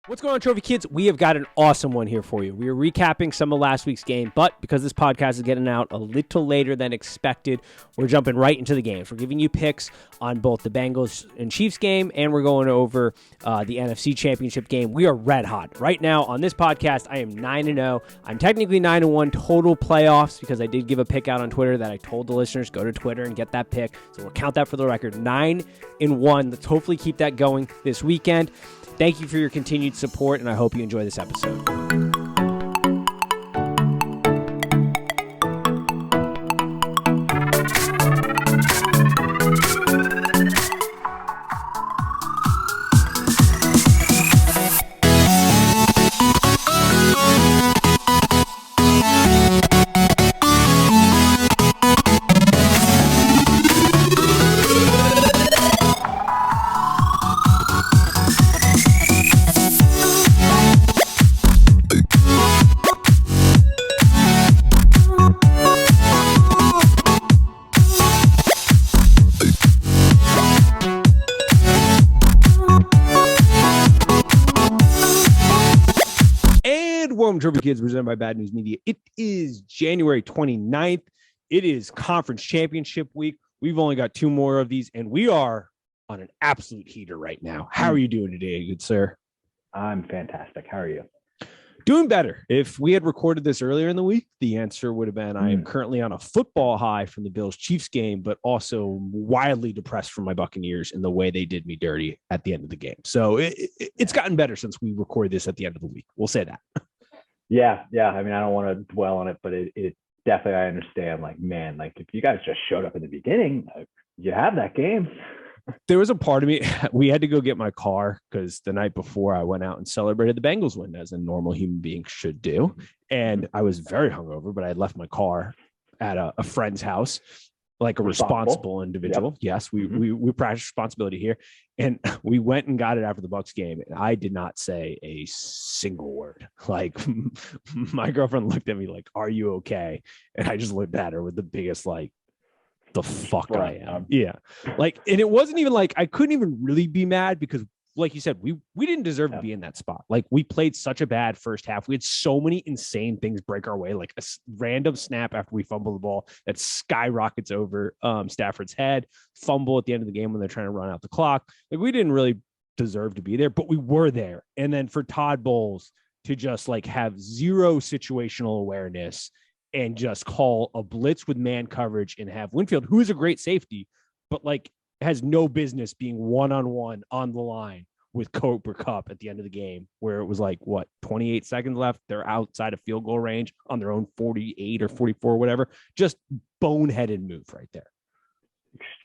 What's going on, Trophy Kids? We have got an awesome one here for you. We are recapping some of last week's game, but because this podcast is getting out a little later than expected, we're jumping right into the games. We're giving you picks on both the Bengals and Chiefs game, and we're going over the NFC Championship game. We are red hot. Right now on this podcast, I am 9-0. I'm technically 9-1 total playoffs because I did give a pick out on Twitter that I told the listeners, go to Twitter and get that pick. So we'll count that for the record. 9-1. Let's hopefully keep that going this weekend. Thank you for your continued support, and I hope you enjoy this episode. Trophy Kids presented by Bad News Media. It is January 29th. It is conference championship week. We've only got two more of these, and we are on an absolute heater right now. How are you doing today, good sir? I'm fantastic. How are you? Doing better. If we had recorded this earlier in the week, the answer would have been I am currently on a football high from the Bills-Chiefs game, but also wildly depressed from my Buccaneers and the way they did me dirty at the end of the game. So it's gotten better since we recorded this at the end of the week. We'll say that. Yeah. I mean, I don't want to dwell on it, but it definitely, I understand. Like, man, like if you guys just showed up in the beginning, you have that game. There was a part of me, we had to go get my car because the night before I went out and celebrated the Bengals win as a normal human being should do. And I was very hungover, but I had left my car at a friend's house, like a responsible individual. Yep. Yes, we practice responsibility here. And we went and got it after the Bucs game. And I did not say a single word. Like my girlfriend looked at me like, "Are you okay?" And I just looked at her with the biggest, like, the fuck I am. Yeah. Like, and it wasn't even like, I couldn't even really be mad because like you said, we didn't deserve to be in that spot. Like we played such a bad first half. We had so many insane things break our way, like a random snap after we fumble the ball that skyrockets over Stafford's head, fumble at the end of the game when they're trying to run out the clock. Like we didn't really deserve to be there, but we were there. And then for Todd Bowles to just like have zero situational awareness and just call a blitz with man coverage and have Winfield, who is a great safety, but like has no business being one-on-one on the line with Cooper Kupp at the end of the game, where it was like, 28 seconds left. They're outside of field goal range on their own 48 or 44, whatever. Just boneheaded move right there.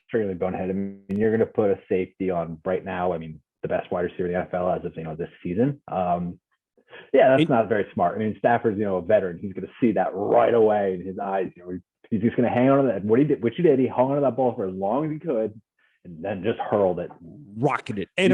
Extremely boneheaded. I mean, you're going to put a safety on right now. I mean, the best wide receiver in the NFL as of, this season. That's not very smart. I mean, Stafford's, a veteran. He's going to see that right away in his eyes. He's just going to hang on to that. What he did, he hung on to that ball for as long as he could. And then just hurled it, rocketed it.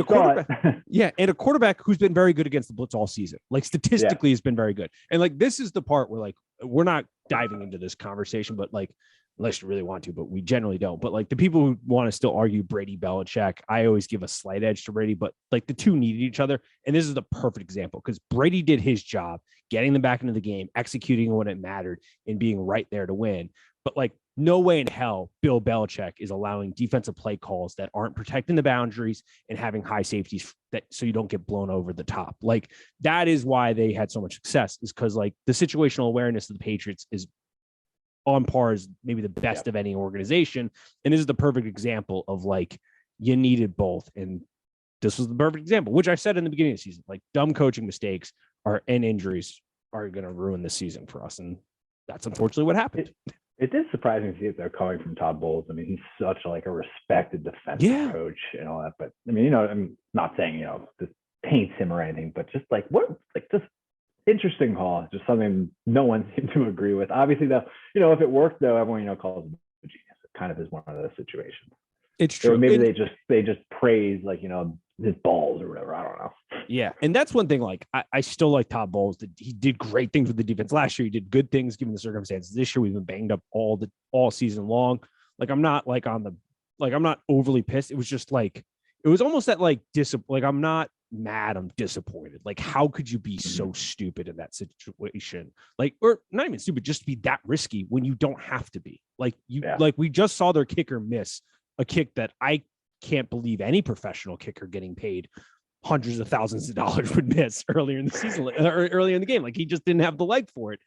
And a quarterback who's been very good against the blitz all season. Like statistically has been very good. And like, this is the part where like, we're not diving into this conversation, but like, unless you really want to, but we generally don't. But like the people who want to still argue Brady Belichick, I always give a slight edge to Brady, but like the two needed each other. And this is the perfect example because Brady did his job, getting them back into the game, executing when it mattered and being right there to win. But like, no way in hell Bill Belichick is allowing defensive play calls that aren't protecting the boundaries and having high safeties so you don't get blown over the top. Like that is why they had so much success, is because like the situational awareness of the Patriots is on par as maybe the best of any organization. And this is the perfect example of like, you needed both. And this was the perfect example, which I said in the beginning of the season, like dumb coaching mistakes and injuries are going to ruin the season for us. And that's unfortunately what happened. It is surprising to see that they're coming from Todd Bowles. I mean, he's such like a respected defensive coach and all that. But I mean, I'm not saying, this paints him or anything, but just like just interesting call. Just something no one seemed to agree with. Obviously, though, if it worked, though, everyone, calls him a genius. It kind of is one of those situations. It's true. Or maybe they just praise like, his balls or whatever. I don't know. Yeah. And that's one thing. Like, I still like Todd Bowles. He did great things with the defense last year. He did good things given the circumstances. This year we've been banged up all season long. Like, I'm not like I'm not overly pissed. It was just like, it was almost that like I'm not mad. I'm disappointed. Like, how could you be so stupid in that situation? Like, or not even stupid, just be that risky when you don't have to be. Like like we just saw their kicker miss a kick that I can't believe any professional kicker getting paid hundreds of thousands of dollars would miss earlier in the season or earlier in the game. Like, he just didn't have the leg for it.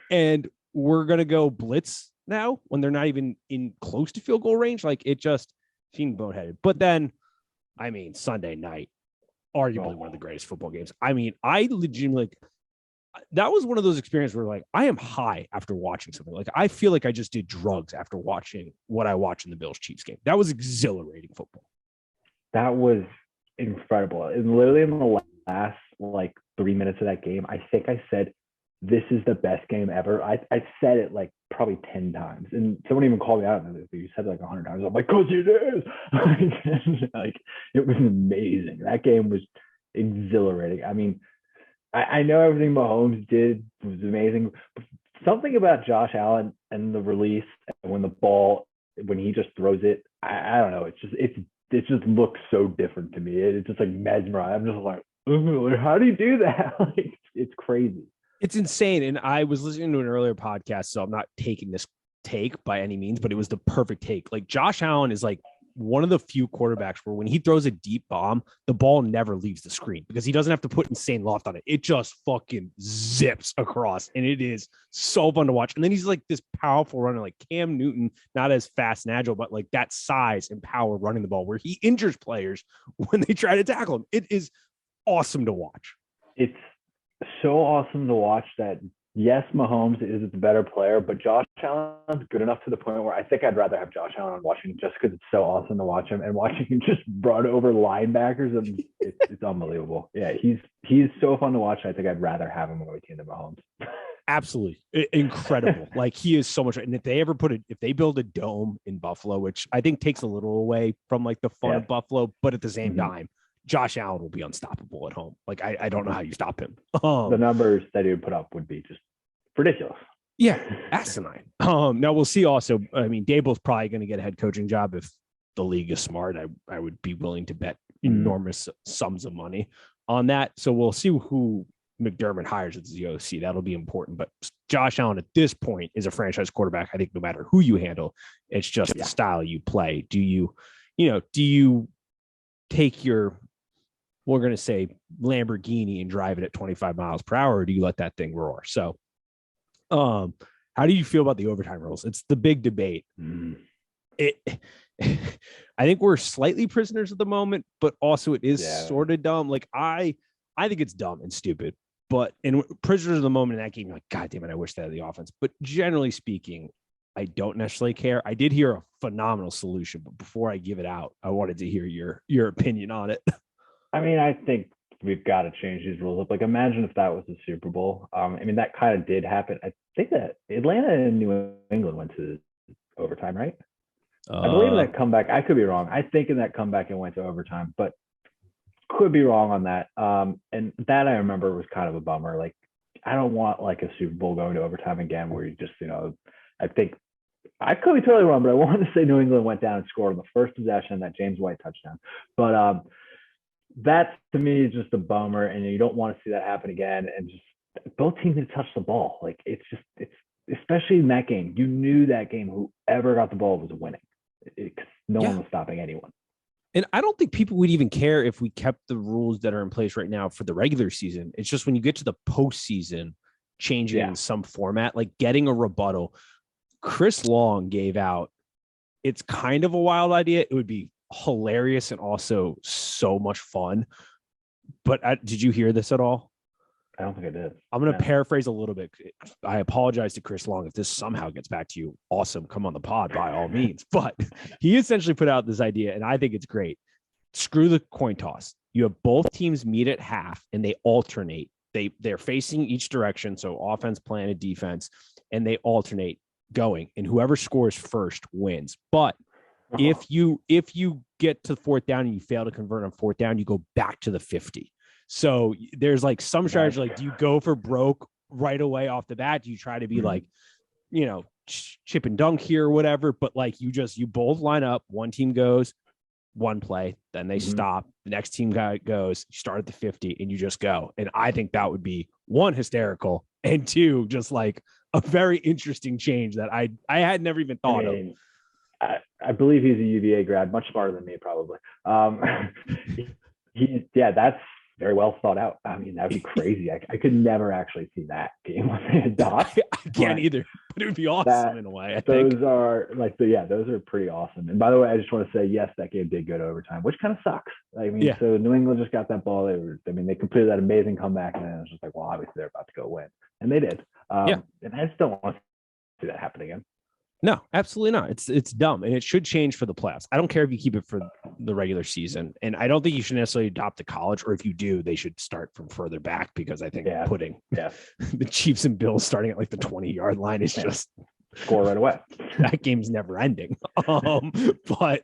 And we're going to go blitz now when they're not even in close to field goal range. Like, it just seemed boneheaded. But then, I mean, Sunday night, arguably one of the greatest football games. I mean, I legitimately, that was one of those experiences where, like, I am high after watching something. Like, I feel like I just did drugs after watching what I watched in the Bills-Chiefs game. That was exhilarating football. That was incredible. And literally in the last, like, 3 minutes of that game, I think I said, this is the best game ever. I said it like probably 10 times. And someone even called me out on it. You said it like 100 times. I'm like, 'cause it is. Like, it was amazing. That game was exhilarating. I mean, I know everything Mahomes did was amazing. Something about Josh Allen and the release, and when he just throws it, I don't know. It just looks so different to me. It's just like mesmerizing. I'm just like, how do you do that? Like, it's crazy. It's insane. And I was listening to an earlier podcast, so I'm not taking this take by any means, but it was the perfect take. Like, Josh Allen is like one of the few quarterbacks where when he throws a deep bomb, the ball never leaves the screen because he doesn't have to put insane loft on it. It just fucking zips across, and it is so fun to watch. And then he's like this powerful runner, like Cam Newton, not as fast and agile, but like that size and power running the ball where he injures players when they try to tackle him. It is awesome to watch. It's so awesome to watch that. Yes, Mahomes is the better player, but Josh Allen's good enough to the point where I think I'd rather have Josh Allen on Washington just because it's so awesome to watch him, and watching him just run over linebackers. And it's unbelievable. Yeah, he's so fun to watch. I think I'd rather have him on my team than Mahomes. Absolutely incredible. Like, he is so much. And if they build a dome in Buffalo, which I think takes a little away from like the fun of Buffalo, but at the same time, Josh Allen will be unstoppable at home. Like, I don't know how you stop him. The numbers that he would put up would be just ridiculous. Yeah, asinine. Now we'll see. Also, I mean, Daboll's probably going to get a head coaching job if the league is smart. I would be willing to bet enormous sums of money on that. So we'll see who McDermott hires as the OC. That'll be important. But Josh Allen at this point is a franchise quarterback. I think no matter who you handle, it's just the style you play. Do you take your, we're going to say, Lamborghini and drive it at 25 miles per hour, or do you let that thing roar? So, how do you feel about the overtime rules? It's the big debate. I think we're slightly prisoners at the moment, but also it is sort of dumb. Like, I think it's dumb and stupid, but in prisoners of the moment in that game, you're like, God damn it, I wish they had the offense. But generally speaking, I don't necessarily care. I did hear a phenomenal solution, but before I give it out, I wanted to hear your opinion on it. I mean, I think we've got to change these rules up. Like, imagine if that was the Super Bowl. I mean, that kind of did happen. I think that Atlanta and New England went to overtime, right? I believe in that comeback. I could be wrong. I think in that comeback it went to overtime, but could be wrong on that. And that I remember was kind of a bummer. Like, I don't want like a Super Bowl going to overtime again where you just, I think I could be totally wrong, but I wanted to say New England went down and scored on the first possession, that James White touchdown. But that to me is just a bummer, and you don't want to see that happen again. And just both teams didn't touch the ball. Like, it's especially in that game, you knew that game, whoever got the ball was winning. No one was stopping anyone. And I don't think people would even care if we kept the rules that are in place right now for the regular season. It's just when you get to the postseason, changing in some format, like getting a rebuttal. Chris Long gave out, it's kind of a wild idea. It would be hilarious and also so much fun. But did you hear this at all? I don't think I did. I'm going to paraphrase a little bit. I apologize to Chris Long if this somehow gets back to you. Awesome. Come on the pod by all means. But he essentially put out this idea, and I think it's great. Screw the coin toss. You have both teams meet at half, and they alternate. They're facing each direction, so offense, plan, and defense, and they alternate going, and whoever scores first wins. But if you get to fourth down and you fail to convert on fourth down, you go back to the 50. So there's like some strategy, like, do you go for broke right away off the bat? Do you try to be like, chip and dunk here or whatever? But like, you both line up, one team goes, one play, then they stop. The next team guy goes, you start at the 50 and you just go. And I think that would be one, hysterical, and two, just like a very interesting change that I had never even thought of. I believe he's a UVA grad, much smarter than me, probably. That's very well thought out. I mean, that'd be crazy. I could never actually see that game when they adopt. I can't either, but it would be awesome in a way. Those are pretty awesome. And by the way, I just want to say, yes, that game did go to overtime, which kind of sucks. I mean, so New England just got that ball. They completed that amazing comeback, and then it was just like, well, obviously they're about to go win, and they did. And I just don't want to see that happen again. No, absolutely not. It's dumb, and it should change for the playoffs. I don't care if you keep it for the regular season, and I don't think you should necessarily adopt the college, or if you do, they should start from further back, because I think putting the Chiefs and Bills starting at like the 20-yard line is just score right away. That game's never ending. But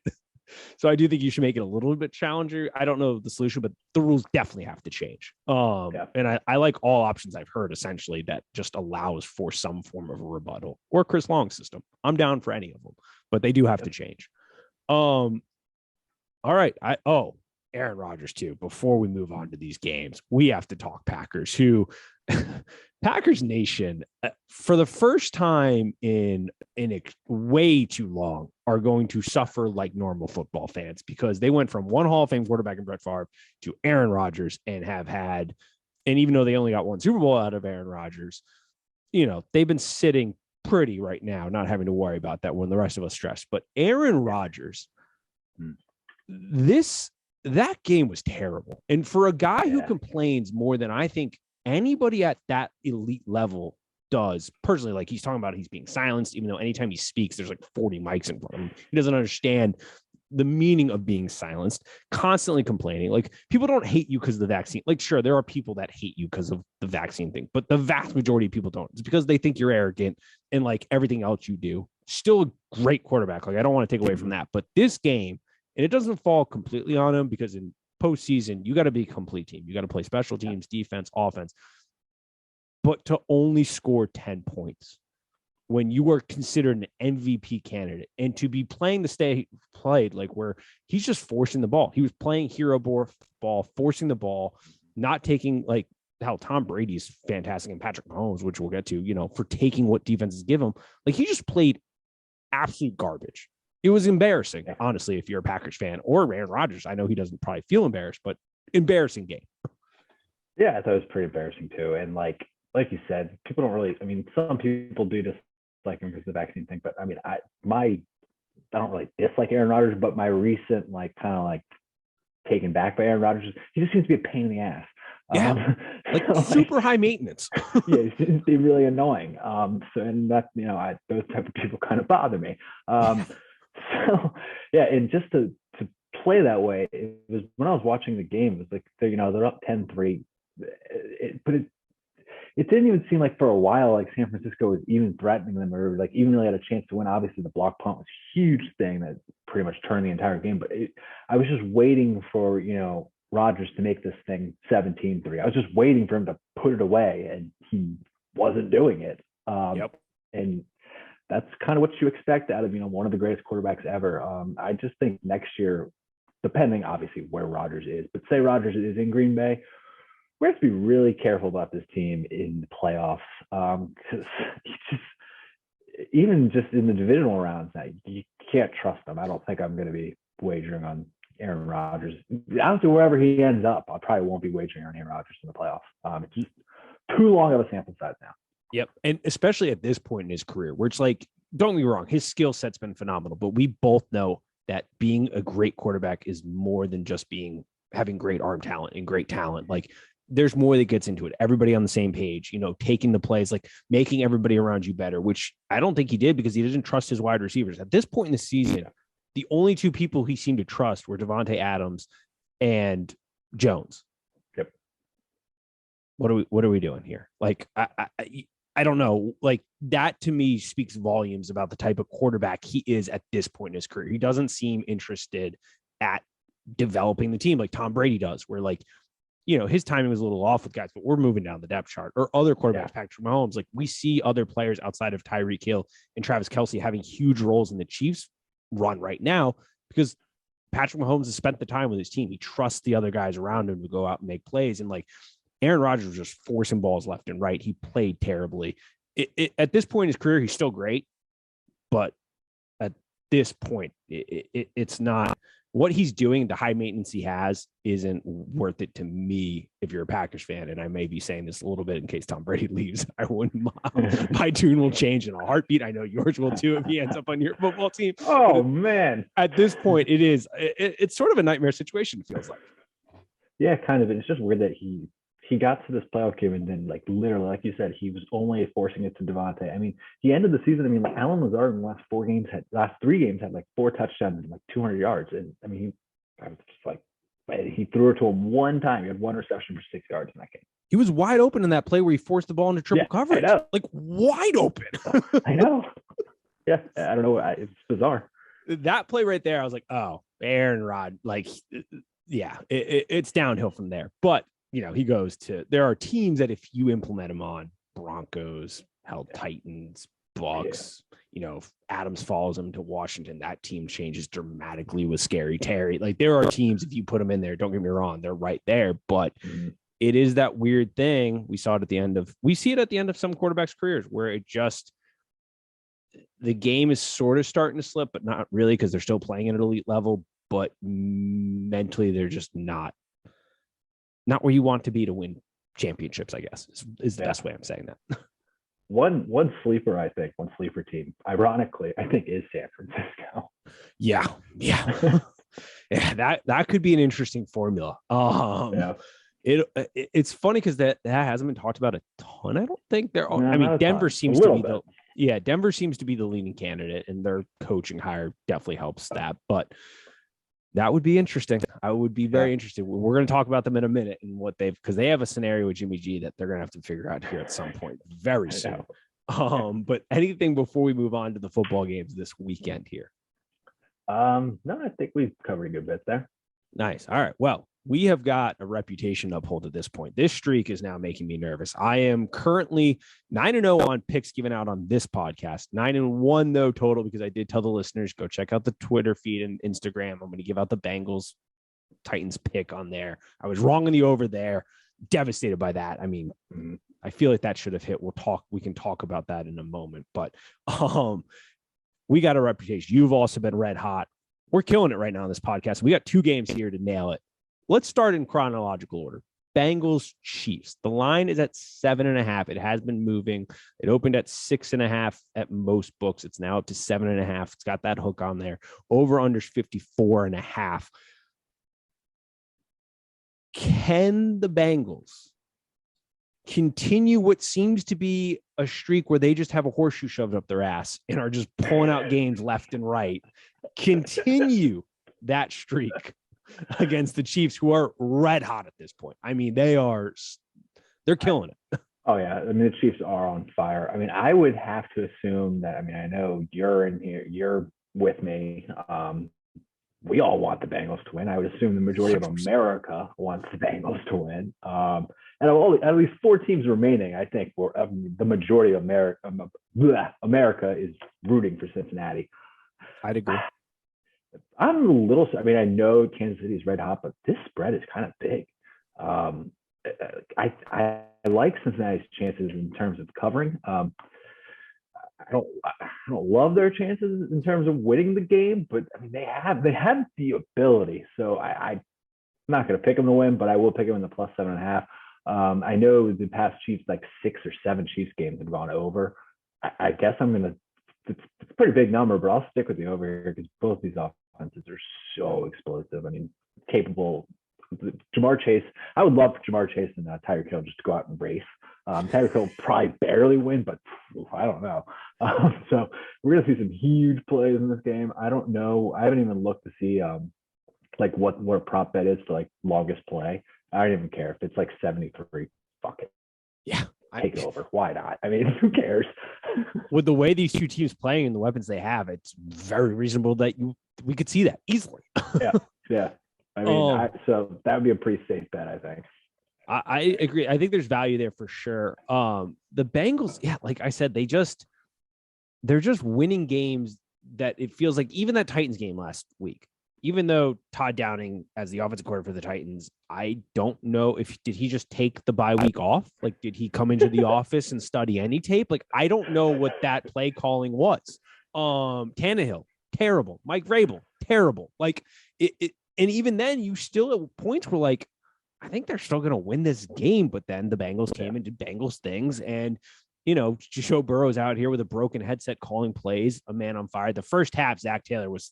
so I do think you should make it a little bit challenger. I don't know the solution, but the rules definitely have to change. And I like all options I've heard, essentially, that just allows for some form of a rebuttal, or Chris Long's system. I'm down for any of them, but they do have to change. All right. Aaron Rodgers too. Before we move on to these games, we have to talk Packers, who Packers Nation, for the first time in way too long, are going to suffer like normal football fans, because they went from one Hall of Fame quarterback in Brett Favre to Aaron Rodgers, and even though they only got one Super Bowl out of Aaron Rodgers, they've been sitting pretty right now, not having to worry about that when the rest of us stress. But Aaron Rodgers, that game was terrible. And for a guy who complains more than I think anybody at that elite level does, personally, like, he's talking about he's being silenced, even though anytime he speaks, there's like 40 mics in front of him. He doesn't understand the meaning of being silenced, constantly complaining. Like, people don't hate you because of the vaccine. Like, sure, there are people that hate you because of the vaccine thing, but the vast majority of people don't. It's because they think you're arrogant and like everything else you do. Still a great quarterback. Like, I don't want to take away from that, but this game, and it doesn't fall completely on him, because in postseason, you got to be a complete team. You got to play special teams, defense, offense. But to only score 10 points when you were considered an MVP candidate, and to be playing the stay played, like, where he's just forcing the ball. He was playing hero ball, forcing the ball, not taking, like how Tom Brady's fantastic, and Patrick Mahomes, which we'll get to, for taking what defenses give him. Like, he just played absolute garbage. It was embarrassing, honestly, if you're a Packers fan, or Aaron Rodgers. I know he doesn't probably feel embarrassed, but embarrassing game. Yeah, I thought it was pretty embarrassing too. And like you said, people don't really, some people do dislike him because of the vaccine thing, but I don't really dislike Aaron Rodgers, but my recent, kind of taken back by Aaron Rodgers, he just seems to be a pain in the ass. Yeah, super high maintenance. Yeah, he seems to be really annoying. And that, those type of people kind of bother me. So yeah, and just to play that way, it was, when I was watching the game, it was like they're up 10-3, but it didn't even seem like for a while like San Francisco was even threatening them, or like even really had a chance to win. Obviously, the block punt was a huge thing that pretty much turned the entire game. But I was just waiting for Rodgers to make this thing 17-3. I was just waiting for him to put it away, and he wasn't doing it. And that's kind of what you expect out of, one of the greatest quarterbacks ever. I just think next year, depending obviously where Rodgers is, but say Rodgers is in Green Bay, we have to be really careful about this team in the playoffs. Because even just in the divisional rounds now, you can't trust them. I don't think I'm going to be wagering on Aaron Rodgers. Honestly, wherever he ends up, I probably won't be wagering on Aaron Rodgers in the playoffs. It's just too long of a sample size now. Yep. And especially at this point in his career, where it's like, don't get me wrong, his skill set's been phenomenal, but we both know that being a great quarterback is more than just having great arm talent and great talent. Like, there's more that gets into it. Everybody on the same page, taking the plays, like making everybody around you better, which I don't think he did, because he didn't trust his wide receivers. At this point in the season, the only two people he seemed to trust were Devontae Adams and Jones. Yep. What are we doing here? Like, I don't know. Like, that to me speaks volumes about the type of quarterback he is at this point in his career. He doesn't seem interested at developing the team like Tom Brady does, where his timing was a little off with guys, but we're moving down the depth chart. Or other quarterbacks, Patrick Mahomes. Like, we see other players outside of Tyreek Hill and Travis Kelce having huge roles in the Chiefs run right now, because Patrick Mahomes has spent the time with his team. He trusts the other guys around him to go out and make plays. And like Aaron Rodgers was just forcing balls left and right. He played terribly. At this point in his career, he's still great, but at this point, it's not what he's doing. The high maintenance he has isn't worth it to me if you're a Packers fan. And I may be saying this a little bit in case Tom Brady leaves. I wouldn't. My tune will change in a heartbeat. I know yours will too if he ends up on your football team. Oh man! At this point, it's sort of a nightmare situation. It feels like. Yeah, kind of. It's just weird that he got to this playoff game and then, like, literally, like you said, he was only forcing it to Devontae. I mean, he ended the season. I mean, like, Allen Lazard in the last 3 games had like 4 touchdowns and like 200 yards. And I mean, I was just like, he threw it to him one time. He had 1 reception for 6 yards in that game. He was wide open in that play where he forced the ball into triple coverage. Like wide open. I know. Yeah, I don't know. It's bizarre. That play right there, I was like, oh, Aaron Rod. Like, yeah, it's downhill from there. But he goes to, there are teams that if you implement him on, Broncos, Titans, Bucks, if Adams follows him to Washington, that team changes dramatically with Scary Terry. Like there are teams, if you put them in there, don't get me wrong, they're right there, but it is that weird thing. We see it at the end of some quarterbacks' careers where the game is sort of starting to slip, but not really because they're still playing at an elite level, but mentally they're just not where you want to be to win championships, I guess, is the best way I'm saying that. One sleeper team, ironically, I think is San Francisco. Yeah. Yeah, that could be an interesting formula. It's funny because that hasn't been talked about a ton. I don't think Denver seems to be the leading candidate, and their coaching hire definitely helps that, but that would be interesting. I would be very interested. We're going to talk about them in a minute and because they have a scenario with Jimmy G that they're going to have to figure out here at some point very soon. But anything before we move on to the football games this weekend here? No, I think we've covered a good bit there. Nice. All right. Well, we have got a reputation to uphold at this point. This streak is now making me nervous. I am currently 9-0 on picks given out on this podcast. 9-1 though total, because I did tell the listeners, go check out the Twitter feed and Instagram. I'm going to give out the Bengals Titans pick on there. I was wrong on the over there. Devastated by that. I mean, I feel like that should have hit. We can talk about that in a moment, but we got a reputation. You've also been red hot. We're killing it right now on this podcast. We got 2 games here to nail it. Let's start in chronological order. Bengals Chiefs. The line is at 7.5. It has been moving. It opened at 6.5 at most books. It's now up to 7.5. It's got that hook on there. Over under 54.5. Can the Bengals continue what seems to be a streak where they just have a horseshoe shoved up their ass and are just pulling out games left and right? Continue that streak against the Chiefs, who are red hot at this point. I mean, they're killing it. Oh yeah. I mean, the Chiefs are on fire. I mean, I would have to assume that, I mean, I know you're in here, you're with me. We all want the Bengals to win. I would assume the majority of America wants the Bengals to win. And at least 4 teams remaining, I think the majority of America is rooting for Cincinnati. I'd agree. I'm a little, I mean, I know Kansas City is red hot, but this spread is kind of big. I like Cincinnati's chances in terms of covering. I don't love their chances in terms of winning the game, but I mean, they have the ability. So I'm not going to pick them to win, but I will pick them in the plus 7.5. I know the past Chiefs, like 6 or 7 Chiefs games have gone over. I guess I'm going to, it's a pretty big number, but I'll stick with the over here because both these offenses are so explosive. I mean, capable. Jamar Chase, I would love for Jamar Chase and Tyreek Hill just to go out and race. Tyreek Hill probably barely win, but I don't know. So we're going to see some huge plays in this game. I don't know. I haven't even looked to see like what a prop bet is for like longest play. I don't even care if it's like 73. Fuck it. Yeah. Take it over. Why not? I mean, who cares? With the way these 2 teams playing and the weapons they have, it's very reasonable that we could see that easily. Yeah. I mean, so that would be a pretty safe bet, I think. I agree. I think there's value there for sure. The Bengals, yeah, like I said, they're just winning games that it feels like, even that Titans game last week, even though Todd Downing as the offensive coordinator for the Titans, I don't know did he just take the bye week off? Like, did he come into the office and study any tape? Like, I don't know what that play calling was. Tannehill, terrible. Mike Vrabel, terrible. Like and even then you still at points were like, I think they're still going to win this game. But then the Bengals came and did Bengals things. And, Joe Burrow's out here with a broken headset calling plays, a man on fire. The first half, Zach Taylor was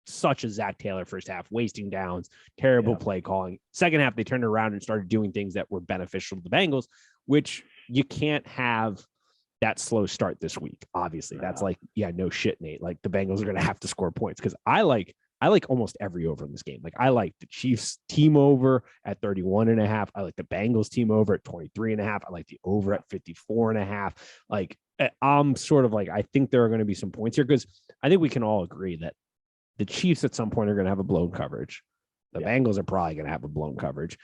such a Zach Taylor first half, wasting downs, terrible play calling. Second half, they turned around and started doing things that were beneficial to the Bengals, which you can't have that slow start this week. Obviously, that's like, no shit, Nate. Like the Bengals are going to have to score points because I like almost every over in this game. Like I like the Chiefs team over at 31.5. I like the Bengals team over at 23.5. I like the over at 54.5. Like I'm sort of like, I think there are going to be some points here because I think we can all agree that the Chiefs at some point are going to have a blown coverage. The Bengals are probably going to have a blown coverage.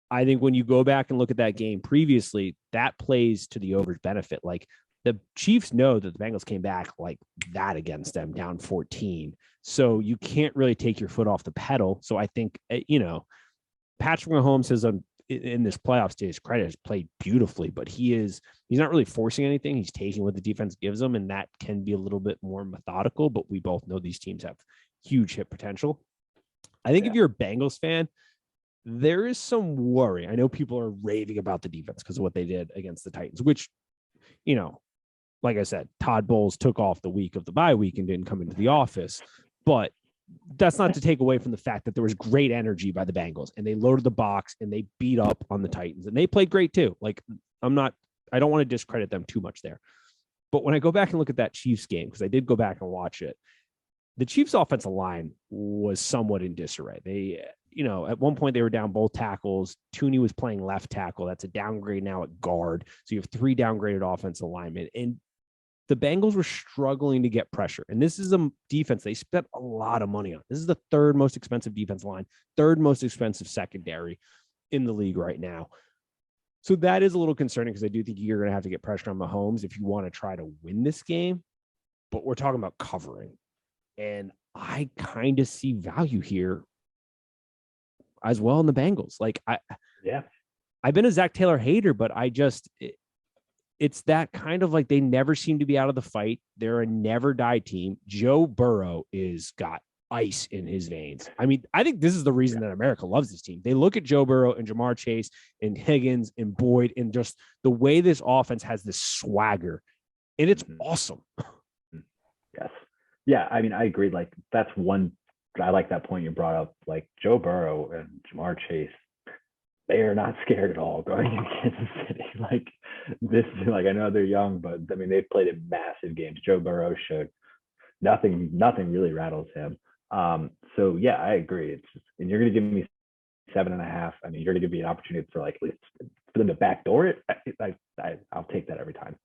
I think when you go back and look at that game previously, that plays to the over's benefit. Like the Chiefs know that the Bengals came back like that against them down 14. So you can't really take your foot off the pedal. So I think, Patrick Mahomes has in this playoffs, to his credit, has played beautifully, but he's not really forcing anything. He's taking what the defense gives him, and that can be a little bit more methodical, but we both know these teams have huge hit potential. I think if you're a Bengals fan, there is some worry. I know people are raving about the defense because of what they did against the Titans, which, like I said, Todd Bowles took off the week of the bye week and didn't come into the office. But that's not to take away from the fact that there was great energy by the Bengals and they loaded the box and they beat up on the Titans and they played great too. Like I don't want to discredit them too much there. But when I go back and look at that Chiefs game, because I did go back and watch it, the Chiefs offensive line was somewhat in disarray. They, at one point they were down both tackles. Tooney was playing left tackle. That's a downgrade now at guard. So you have 3 downgraded offensive linemen. And the Bengals were struggling to get pressure. And this is a defense they spent a lot of money on. This is the 3rd most expensive defensive line, 3rd most expensive secondary in the league right now. So that is a little concerning because I do think you're going to have to get pressure on Mahomes if you want to try to win this game. But we're talking about covering. And I kind of see value here as well in the Bengals. Like I've been a Zach Taylor hater, but it's that kind of like they never seem to be out of the fight. They're a never die team. Joe Burrow is got ice in his veins. I mean, I think this is the reason that America loves this team. They look at Joe Burrow and Jamar Chase and Higgins and Boyd and just the way this offense has this swagger, and it's awesome. Yes. Yeah. I mean, I agree. Like that's one, I like that point you brought up. Like Joe Burrow and Jamar Chase, they are not scared at all going into Kansas City. Like this, like I know they're young, but I mean they've played in massive games. Joe Burrow showed nothing really rattles him. So yeah, I agree. It's just, and you're going to give me 7.5. I mean, you're going to give me an opportunity for like at least for them to backdoor it. I'll take that every time.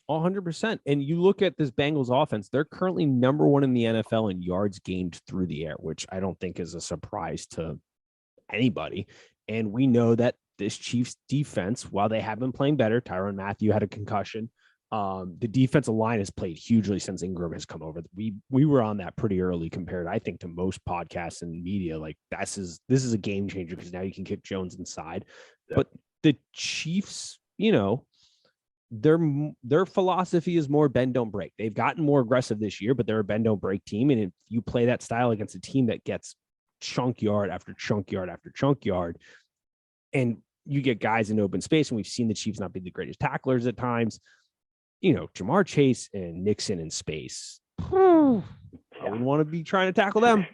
100%. And you look at this Bengals offense, they're currently number 1 in the NFL in yards gained through the air, which I don't think is a surprise to anybody. And we know that this Chiefs defense, while they have been playing better, Tyrann Mathieu had a concussion. The defensive line has played hugely since Ingram has come over. We were on that pretty early compared, I think, to most podcasts and media. Like this is a game changer because now you can kick Jones inside. Yep. But the Chiefs, their philosophy is more bend don't break. They've gotten more aggressive this year, but they're a bend don't break team. And if you play that style against a team that gets chunk yard after chunk yard after chunk yard, and you get guys in open space, and we've seen the Chiefs not be the greatest tacklers at times. Jamar Chase and Nixon in space. I wouldn't want to be trying to tackle them.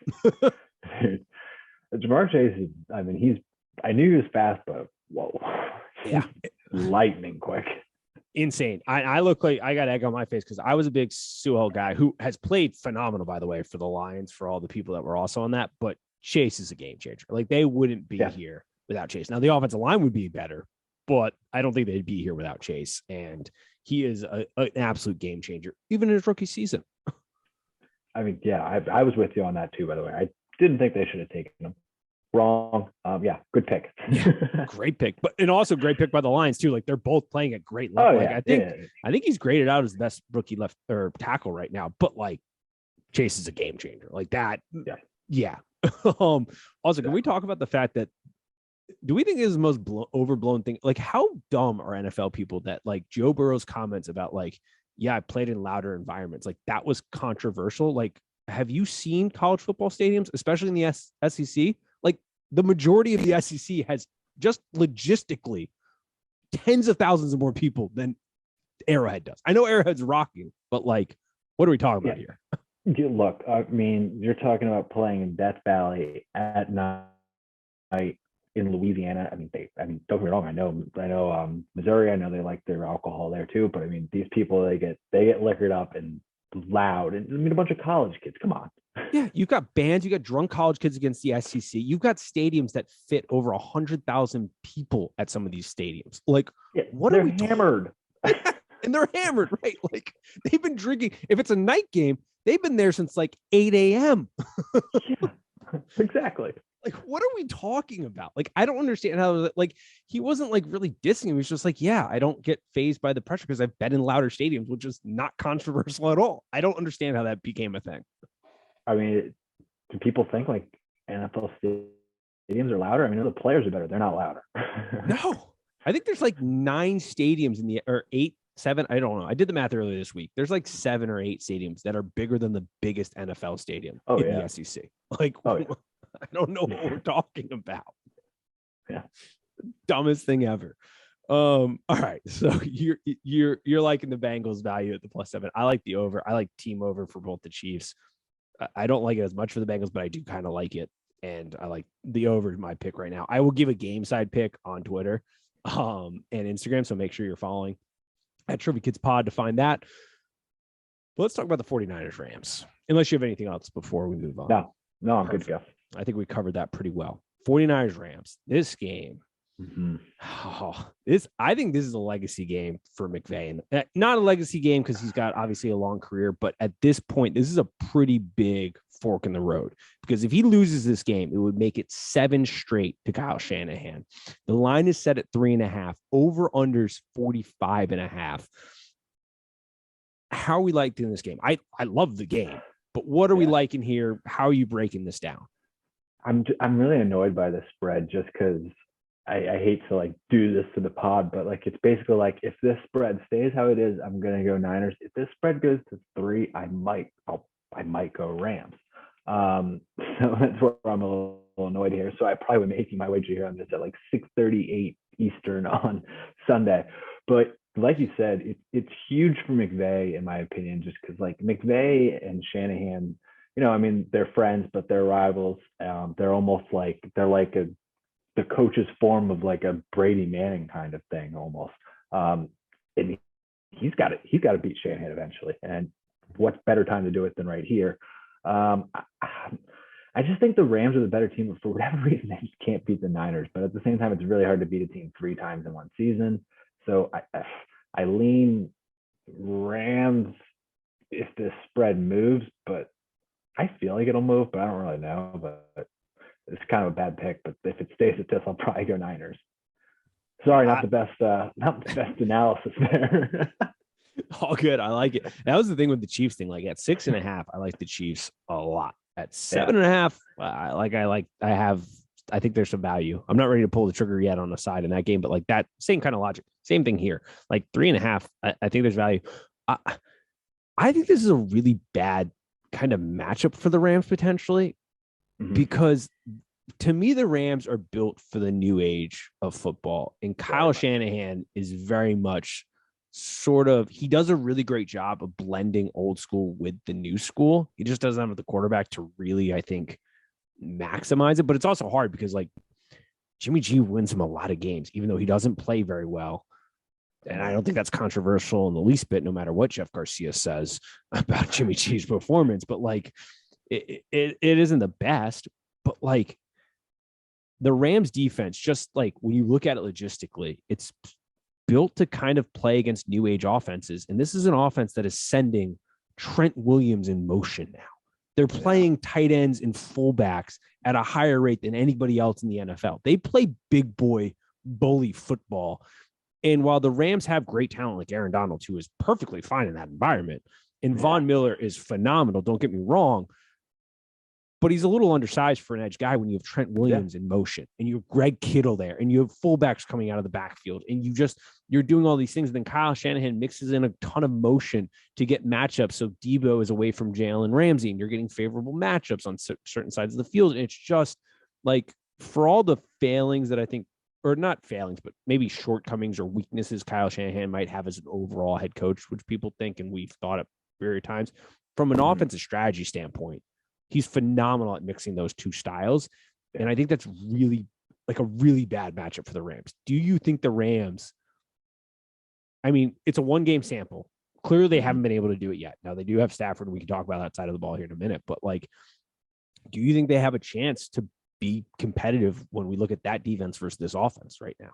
Jamar Chase is, I mean, I knew he was fast, but whoa. Yeah. Lightning quick. Insane. I look like I got egg on my face because I was a big Sewell guy who has played phenomenal, by the way, for the Lions, for all the people that were also on that. But Chase is a game changer. Like they wouldn't be here without Chase. Now the offensive line would be better, but I don't think they'd be here without Chase. And he is an absolute game changer, even in his rookie season. I mean, yeah, I was with you on that too, by the way. I didn't think they should have taken him. Wrong. Yeah, good pick. Great pick, and also great pick by the Lions too. Like they're both playing at great level. I think he's graded out as the best rookie left or tackle right now. But like Chase is a game changer. Like that. Yeah. Also, can we talk about the fact that do we think this is the most overblown thing? Like, how dumb are NFL people that like Joe Burrow's comments about like, yeah, I played in louder environments. Like that was controversial. Like, have you seen college football stadiums, especially in the SEC? Like the majority of the SEC has just logistically tens of thousands of more people than Arrowhead does. I know Arrowhead's rocking, but like, what are we talking about here? Look, I mean, you're talking about playing in Death Valley at night in Louisiana. I mean, don't get me wrong. I know Missouri. I know they like their alcohol there too. But I mean, these people they get liquored up and loud, and I mean a bunch of college kids. Come on. Yeah, you've got bands, you got drunk college kids against the SEC. You've got stadiums that fit over 100,000 people at some of these stadiums. Like, what are we hammered? And they're hammered, right? Like they've been drinking. If it's a night game, they've been there since like 8 a.m. Yeah, exactly. Like, what are we talking about? Like, I don't understand how, like, he wasn't like really dissing him. He was just like, yeah, I don't get fazed by the pressure because I've been in louder stadiums, which is not controversial at all. I don't understand how that became a thing. I mean, do people think like NFL stadiums are louder? I mean, the players are better. They're not louder. No, I think there's like 9 stadiums in the, or 8, 7. I don't know. I did the math earlier this week. There's like 7 or 8 stadiums that are bigger than the biggest NFL stadium in the SEC. Like, I don't know what we're talking about. Yeah. Dumbest thing ever. All right. So you're liking the Bengals value at the +7. I like the over. I like team over for both the Chiefs. I don't like it as much for the Bengals, but I do kind of like it. And I like the over my pick right now. I will give a game side pick on Twitter and Instagram. So make sure you're following at Trivia Kids Pod to find that. But let's talk about the 49ers Rams, unless you have anything else before we move on. No, I'm good to go. I think we covered that pretty well. 49ers Rams, this game. Mm-hmm. I think this is a legacy game for McVay. And not a legacy game because he's got obviously a long career, but at this point, this is a pretty big fork in the road because if he loses this game, it would make it 7 straight to Kyle Shanahan. The line is set at 3.5, over unders 45.5. How are we liking this game? I love the game, but what are we liking here? How are you breaking this down? I'm really annoyed by the spread just because I hate to like do this to the pod, but like it's basically like if this spread stays how it is, I'm gonna go Niners. If this spread goes to 3, I might go Rams. So that's where I'm a little annoyed here. So I probably would be making my wager here on this at like 6:38 Eastern on Sunday. But like you said, it's huge for McVay in my opinion, just because like McVay and Shanahan, you know, I mean they're friends, but they're rivals. They're almost like the coach's form of like a Brady Manning kind of thing almost. And he's got to beat Shanahan eventually. And what's better time to do it than right here? I just think the Rams are the better team, but for whatever reason, they just can't beat the Niners. But at the same time, it's really hard to beat a team 3 times in one season. So I lean Rams if this spread moves, but I feel like it'll move, but I don't really know. But it's kind of a bad pick, but if it stays at this, I'll probably go Niners. Sorry, not the best analysis there. All good. I like it. That was the thing with the Chiefs thing. Like at 6.5, I like the Chiefs a lot. At 7.5, I think there's some value. I'm not ready to pull the trigger yet on the side in that game, but like that same kind of logic, same thing here. Like 3.5, I think there's value. I think this is a really bad kind of matchup for the Rams potentially. Because to me, the Rams are built for the new age of football. And Kyle Shanahan is very much he does a really great job of blending old school with the new school. He just doesn't have the quarterback to really, I think, maximize it. But it's also hard because like Jimmy G wins him a lot of games, even though he doesn't play very well. And I don't think that's controversial in the least bit, no matter what Jeff Garcia says about Jimmy G's performance. But like, it isn't the best, but like the Rams defense, just like when you look at it logistically, it's built to kind of play against new age offenses. And this is an offense that is sending Trent Williams in motion now. They're playing tight ends and fullbacks at a higher rate than anybody else in the NFL. They play big boy bully football. And while the Rams have great talent like Aaron Donald, who is perfectly fine in that environment, and Von Miller is phenomenal, don't get me wrong, but he's a little undersized for an edge guy when you have Trent Williams in motion and you have Greg Kittle there and you have fullbacks coming out of the backfield and you're doing all these things. And then Kyle Shanahan mixes in a ton of motion to get matchups. So Debo is away from Jalen Ramsey and you're getting favorable matchups on certain sides of the field. And it's just like, for all the failings that I think, or not failings, but maybe shortcomings or weaknesses Kyle Shanahan might have as an overall head coach, which people think, and we've thought at various times, from an offensive strategy standpoint, he's phenomenal at mixing those two styles. And I think that's really like a really bad matchup for the Rams. Do you think the Rams, I mean, it's a 1-game sample. Clearly they haven't been able to do it yet. Now they do have Stafford. We can talk about that side of the ball here in a minute, but like, do you think they have a chance to be competitive when we look at that defense versus this offense right now?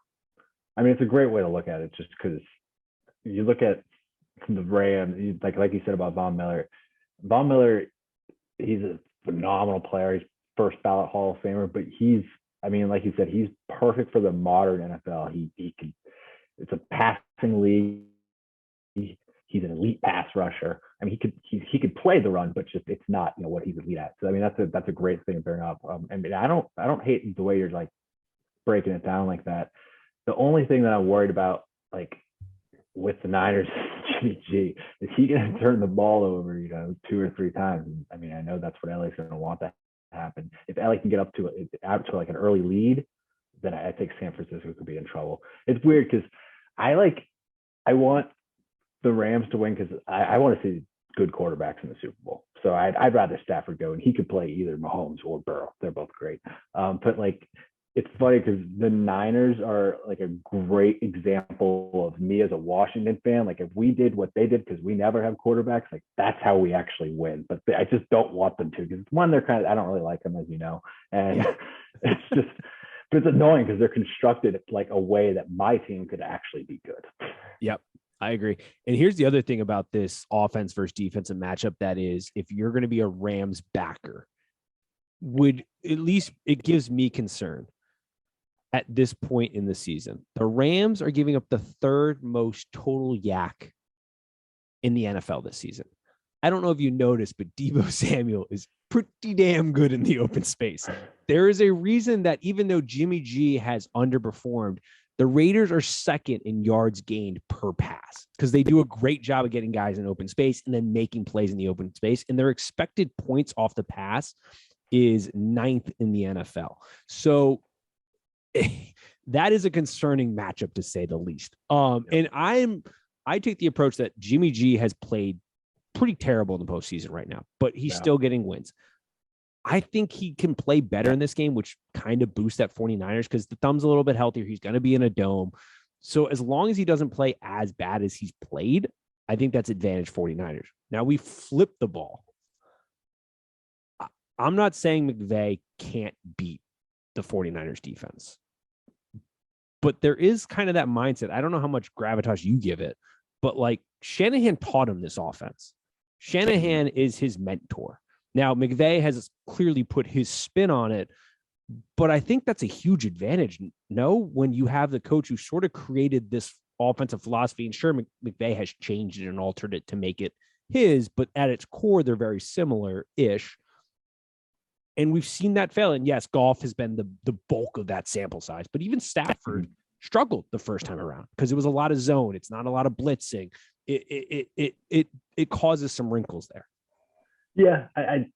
I mean, it's a great way to look at it, just because you look at the Rams, like you said about Von Miller. Von Miller, he's a phenomenal player. He's first ballot Hall of Famer, but I mean, like you said, he's perfect for the modern NFL. He can, it's a passing league. He's an elite pass rusher. I mean, he could play the run, but just it's not, you know, what he's elite at. So I mean, that's a great thing to bring up. I mean, I don't hate the way you're like breaking it down like that. The only thing that I'm worried about, like with the Niners, Jimmy G, is he going to turn the ball over, you know, 2 or 3 times? I mean, I know that's what LA's going to want to happen. If LA can get out to like an early lead, then I think San Francisco could be in trouble. It's weird because I want the Rams to win because I want to see good quarterbacks in the Super Bowl. So I'd rather Stafford go, and he could play either Mahomes or Burrow. They're both great. But like, it's funny because the Niners are like a great example of me as a Washington fan. Like, if we did what they did, because we never have quarterbacks, like that's how we actually win. But I just don't want them to, because one, they're I don't really like them, as you know, and it's just, but it's annoying because they're constructed like a way that my team could actually be good. Yep. I agree. And here's the other thing about this offense versus defensive matchup. That is, if you're going to be a Rams backer, at least it gives me concern at this point in the season. The Rams are giving up the 3rd most total yak in the NFL this season. I don't know if you noticed, but Deebo Samuel is pretty damn good in the open space. There is a reason that even though Jimmy G has underperformed, the Raiders are 2nd in yards gained per pass, because they do a great job of getting guys in open space and then making plays in the open space. And their expected points off the pass is 9th in the NFL. So that is a concerning matchup, to say the least. And I take the approach that Jimmy G has played pretty terrible in the postseason right now, but he's still getting wins. I think he can play better in this game, which kind of boosts that 49ers, because the thumb's a little bit healthier. He's going to be in a dome. So as long as he doesn't play as bad as he's played, I think that's advantage 49ers. Now we flip the ball. I'm not saying McVay can't beat the 49ers defense, but there is kind of that mindset. I don't know how much gravitas you give it, but like, Shanahan taught him this offense. Shanahan is his mentor. Now, McVay has clearly put his spin on it, but I think that's a huge advantage. No, when you have the coach who sort of created this offensive philosophy, and sure, McVay has changed it and altered it to make it his, but at its core, they're very similar-ish. And we've seen that fail. And yes, Goff has been the bulk of that sample size, but even Stafford struggled the first time around because it was a lot of zone. It's not a lot of blitzing. It causes some wrinkles there. Yeah, I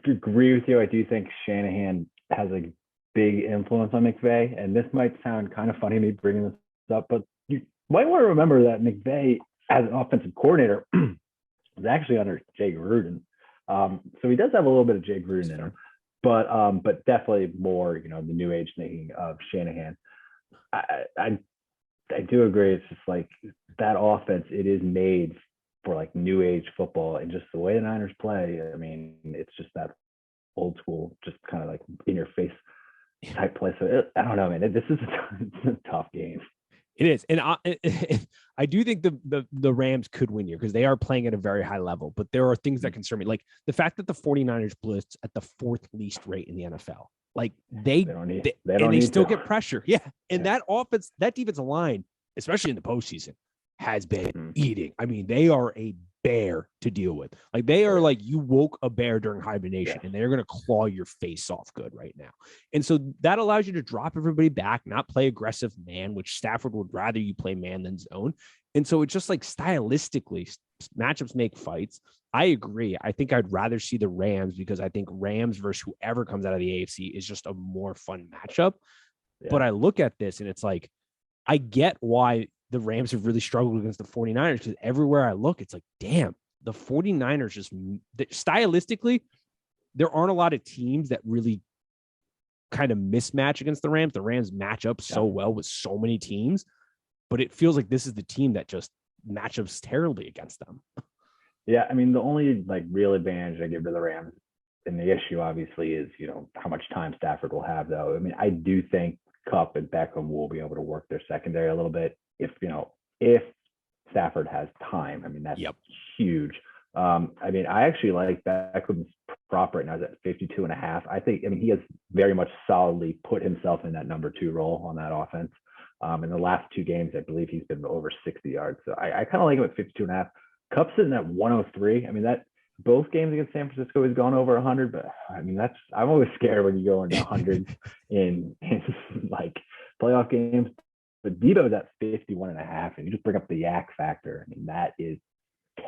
agree with you. I do think Shanahan has a big influence on McVay, and this might sound kind of funny, me bringing this up, but you might want to remember that McVay, as an offensive coordinator, was actually under Jay Gruden. So he does have a little bit of Jay Gruden in him, but definitely more, you know, the new age thinking of Shanahan. I do agree. It's just like that offense, it is made for like new age football, and just the way the Niners play. I mean, it's just that old school, just kind of like in your face type play. So I don't know, man. This is a tough game. It is. And I do think the Rams could win here because they are playing at a very high level, but there are things that concern me. Like the fact that the 49ers blitz at the 4th least rate in the NFL. Like they still get pressure. Yeah. And that defensive line, especially in the postseason, has been eating. I mean, they are a bear to deal with. Like they are like you woke a bear during hibernation and they're going to claw your face off good right now. And so that allows you to drop everybody back, not play aggressive man, which Stafford would rather you play man than zone. And so it's just like stylistically, matchups make fights. I agree. I think I'd rather see the Rams because I think Rams versus whoever comes out of the AFC is just a more fun matchup. Yeah. But I look at this and it's like, I get why the Rams have really struggled against the 49ers because everywhere I look, it's like, damn, the 49ers just stylistically, there aren't a lot of teams that really kind of mismatch against the Rams. The Rams match up so well with so many teams, but it feels like this is the team that just matchups terribly against them. Yeah, I mean, the only like real advantage I give to the Rams, and the issue obviously is, you know, how much time Stafford will have, though. I mean, I do think Kupp and Beckham will be able to work their secondary a little bit if Stafford has time. I mean, that's huge. I mean, I actually like Beckham's prop right now is at 52.5. I think, I mean, he has very much solidly put himself in that number 2 role on that offense. In the last 2 games, I believe he's been over 60 yards. So I kind of like him at 52.5. Kupp sitting at 103. I mean, that both games against San Francisco has gone over 100, but I mean, I'm always scared when you go into hundreds in like playoff games. But Debo's at 51.5, and you just bring up the yak factor. I mean, that is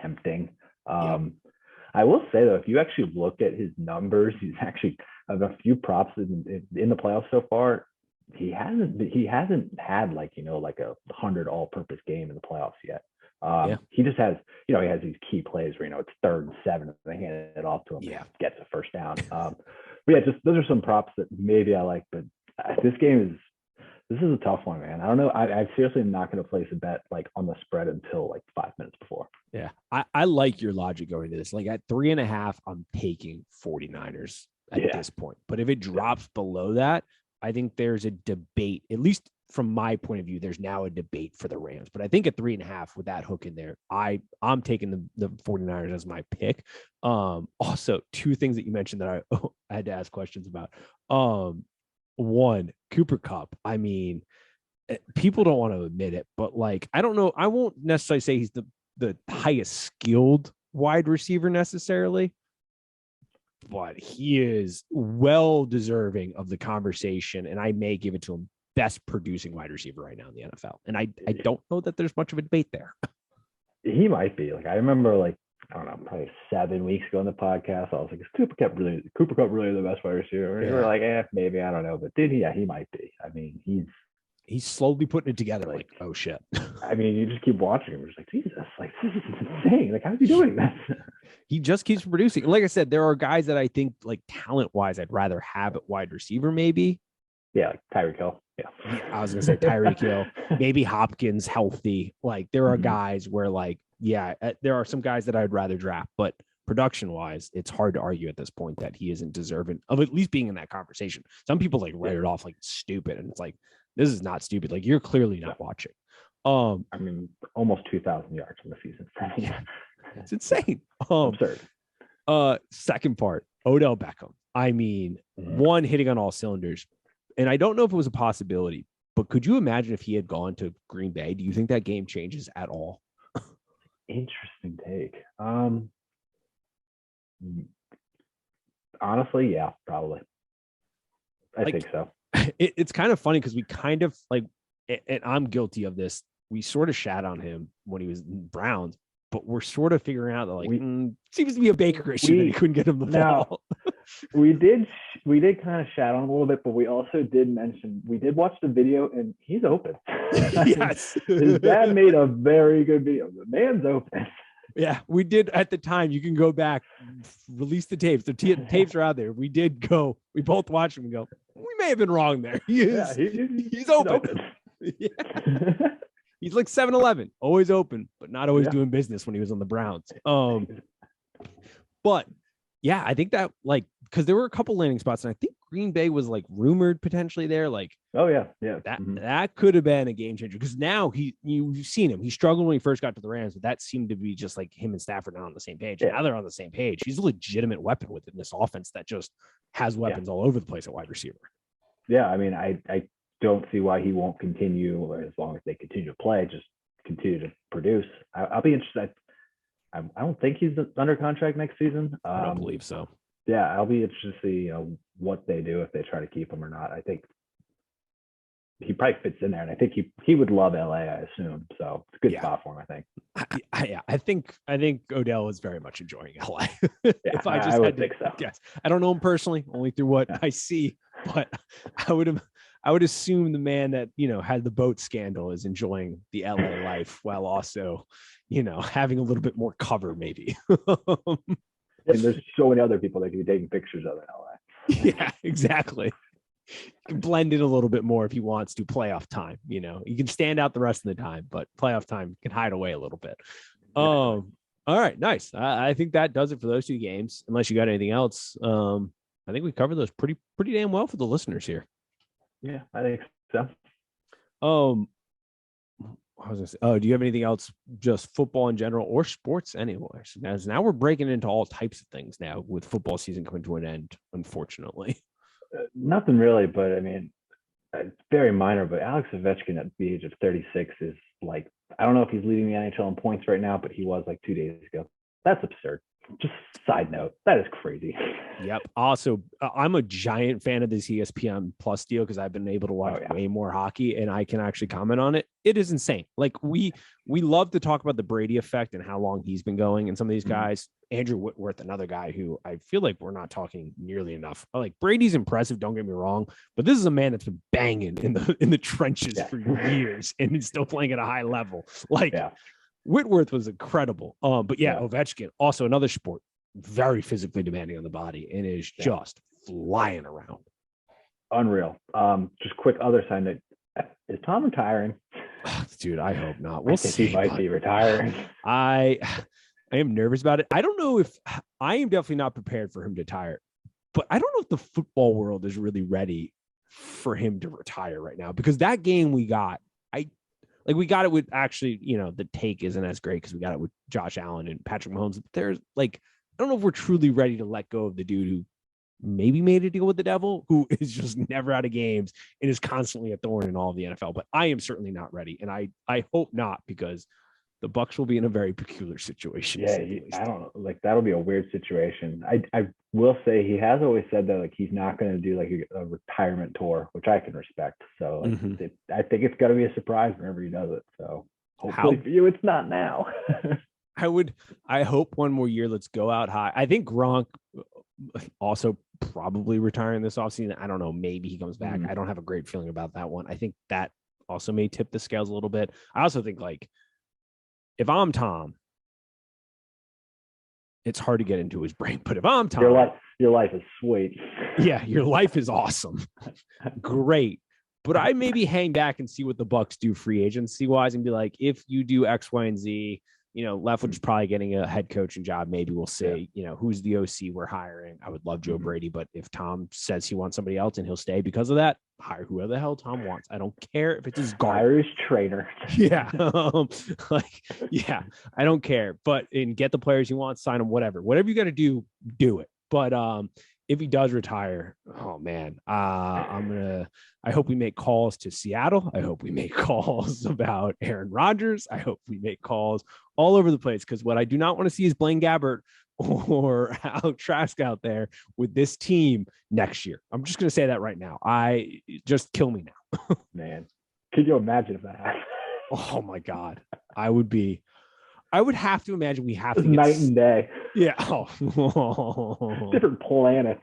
tempting. I will say though, if you actually look at his numbers, he's actually of a few props in the playoffs so far. He hasn't had like, you know, like a 100 all-purpose game in the playoffs yet. He just has, you know, he has these key plays where, you know, it's 3rd and 7 and they hand it off to him, gets a first down. But yeah, just those are some props that maybe I like, but this is a tough one, man. I don't know. I seriously am not going to place a bet like on the spread until like 5 minutes before. Yeah. I like your logic going to this. Like at 3.5, I'm taking 49ers at this point, but if it drops below that, I think there's a debate, at least from my point of view, there's now a debate for the Rams, but I think at 3.5 with that hook in there, I'm taking the 49ers as my pick. Also 2 things that you mentioned that I had to ask questions about. One, Cooper Kupp. I mean, people don't want to admit it, but like, I don't know. I won't necessarily say he's the highest skilled wide receiver necessarily, but he is well deserving of the conversation. And I may give it to him best producing wide receiver right now in the NFL. And I don't know that there's much of a debate there. He might be. Like, I remember like, I don't know, probably 7 weeks ago on the podcast, I was like, is Cooper Kupp really the best wide receiver? And we were like, maybe, I don't know. But he might be. I mean, he's slowly putting it together. Like, oh shit. I mean, you just keep watching him. You're just like, Jesus, like this is insane. Like, how's he doing this? He just keeps producing. Like I said, there are guys that I think like talent wise, I'd rather have at wide receiver, maybe. Yeah, like Tyreek Hill. Yeah. I was gonna say Tyreek Hill, maybe Hopkins healthy. Like there are guys where like, there are some guys that I'd rather draft, but production wise, it's hard to argue at this point that he isn't deserving of at least being in that conversation. Some people like write it off like stupid, and it's like, this is not stupid. Like you're clearly not watching. I mean, almost 2,000 yards in the season. It's insane. Absurd. Second part, Odell Beckham. I mean, one hitting on all cylinders. And I don't know if it was a possibility, but could you imagine if he had gone to Green Bay? Do you think that game changes at all? Interesting take. Honestly, yeah, probably. I think so. It's kind of funny because we kind of like, and I'm guilty of this. We sort of shat on him when he was in Browns, but we're sort of figuring out that like seems to be a Baker issue that he couldn't get him the ball. we did kind of shat on him a little bit, but we also did mention we did watch the video and he's open. Yes, his dad made a very good video. The man's open. Yeah, we did at the time. You can go back, release the tapes. The tapes are out there. We did go. We both watched them and go, we may have been wrong there. He's open. Yeah. He's like 7-Eleven, always open, but not always doing business when he was on the Browns. But yeah, I think that like, because there were a couple landing spots, and I think Green Bay was like rumored potentially there. Like, that could have been a game changer because now you've seen him. He struggled when he first got to the Rams, but that seemed to be just like him and Stafford not on the same page. Now they're on the same page. He's a legitimate weapon within this offense that just has weapons all over the place at wide receiver. Yeah, I mean, I don't see why he won't continue as long as they continue to play, just continue to produce. I'll be interested. I don't think he's under contract next season. I don't believe so. Yeah, I'll be interested to see what they do if they try to keep him or not. I think he probably fits in there, and I think he would love LA. I assume so. It's a good spot for him. I think Odell is very much enjoying LA. If I would think so. Yes, I don't know him personally, only through what I see, but I would assume the man that had the boat scandal is enjoying the LA life while also having a little bit more cover maybe. And there's so many other people that can be taking pictures of in LA. Yeah, exactly. He can blend in a little bit more if he wants to. Playoff time, you can stand out the rest of the time, but playoff time can hide away a little bit. All right, nice. I think that does it for those two games. Unless you got anything else, I think we covered those pretty damn well for the listeners here. Yeah, I think so. I was gonna say, do you have anything else, just football in general or sports anyway? So now we're breaking into all types of things now with football season coming to an end, unfortunately. Nothing really, but I mean, it's very minor. But Alex Ovechkin at the age of 36 is like, I don't know if he's leading the NHL in points right now, but he was like 2 days ago. That's absurd. Just side note, that is crazy. Yep. Also, I'm a giant fan of this ESPN Plus deal because I've been able to watch way more hockey, and I can actually comment on it. It is insane. Like we love to talk about the Brady effect and how long he's been going, and some of these guys. Andrew Whitworth, another guy who I feel like we're not talking nearly enough. Like Brady's impressive, don't get me wrong, but this is a man that's been banging in the trenches for years and he's still playing at a high level. Whitworth was incredible. But Ovechkin, also another sport, very physically demanding on the body and is just flying around. Unreal. Just quick other side note. Is Tom retiring? Dude, I hope not. We'll see. He might be retiring. I am nervous about it. I don't know if I am definitely not prepared for him to retire, but I don't know if the football world is really ready for him to retire right now, because that game we got, we got it with actually, the take isn't as great because we got it with Josh Allen and Patrick Mahomes. But there's I don't know if we're truly ready to let go of the dude who maybe made a deal with the devil, who is just never out of games and is constantly a thorn in all of the NFL. But I am certainly not ready. And I hope not, because the Bucs will be in a very peculiar situation. Yeah, I don't know. That'll be a weird situation. I will say he has always said that he's not going to do a retirement tour, which I can respect. So I think it's got to be a surprise whenever he does it. So hopefully for you, it's not now. I hope one more year. Let's go out high. I think Gronk also probably retiring this offseason. I don't know. Maybe he comes back. I don't have a great feeling about that one. I think that also may tip the scales a little bit. I also think if I'm Tom, it's hard to get into his brain, but if I'm Tom, your life is sweet. Yeah, your life is awesome. Great. But I maybe hang back and see what the Bucs do free agency wise and be like, if you do X, Y, and Z, Leftwich is probably getting a head coaching job. Maybe we'll see, who's the OC we're hiring. I would love Joe Brady, but if Tom says he wants somebody else and he'll stay because of that, hire whoever the hell Tom wants. I don't care if it's his Irish trainer. Yeah. I don't care, and get the players you want, sign them, whatever you got to do it. But, if he does retire, oh man, I hope we make calls to Seattle. I hope we make calls about Aaron Rodgers. I hope we make calls all over the place, because what I do not want to see is Blaine Gabbert or Alex Trask out there with this team next year. I'm just going to say that right now. Just kill me now. Man, could you imagine if that happened? Oh my God. I would have to imagine we have to get night and day. Yeah. Different planets.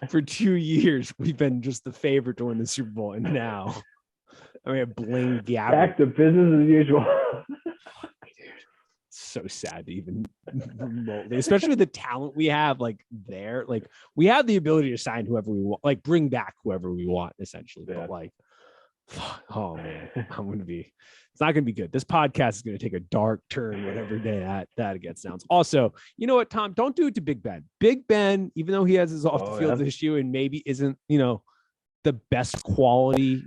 For 2 years, we've been just the favorite to win the Super Bowl. And now, Blaine Gabbert. Back to business as usual. Dude, so sad to even remotely, especially with the talent we have there. We have the ability to sign whoever we want, bring back whoever we want, essentially. Yeah. But oh man, it's not going to be good. This podcast is going to take a dark turn whatever day that gets announced. Also, you know what, Tom, don't do it to Big Ben. Big Ben, even though he has his off the field issue and maybe isn't, the best quality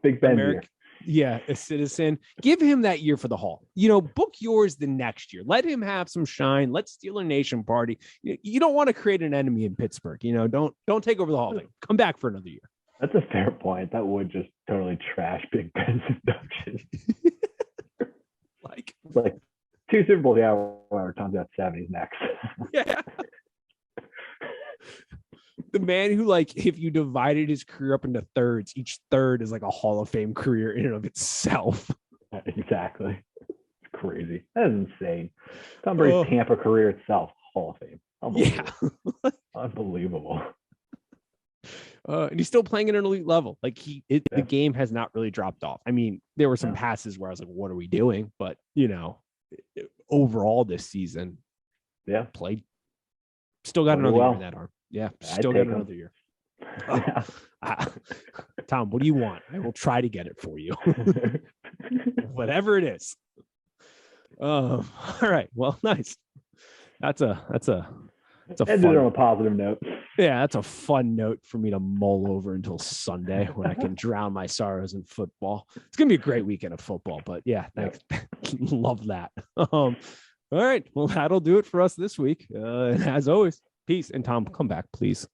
Big Ben a citizen, give him that year for the Hall. Book yours the next year. Let him have some shine. Let Steeler Nation party. You don't want to create an enemy in Pittsburgh. Don't take over the Hall thing. Come back for another year. That's a fair point. That would just totally trash Big Ben's induction. 2 Super Bowls. Yeah, whatever. Tom's got 7. He's next. Yeah. The man who, like, if you divided his career up into thirds, each third is like a Hall of Fame career in and of itself. Exactly. It's crazy. That is insane. Tom Brady's Tampa career itself, Hall of Fame. Unbelievable. Yeah. Unbelievable. And he's still playing at an elite level. Like the game has not really dropped off. I mean, there were some passes where I was like, what are we doing? But, overall this season, played, still got another year in that arm. Yeah, still got another year. Tom, what do you want? I will try to get it for you. Whatever it is. All right. Well, nice. That's a Ended on a positive note. Yeah, that's a fun note for me to mull over until Sunday when I can drown my sorrows in football. It's gonna be a great weekend of football, but yeah, thanks. Love that. All right. Well, that'll do it for us this week. And as always, peace. And Tom, come back, please.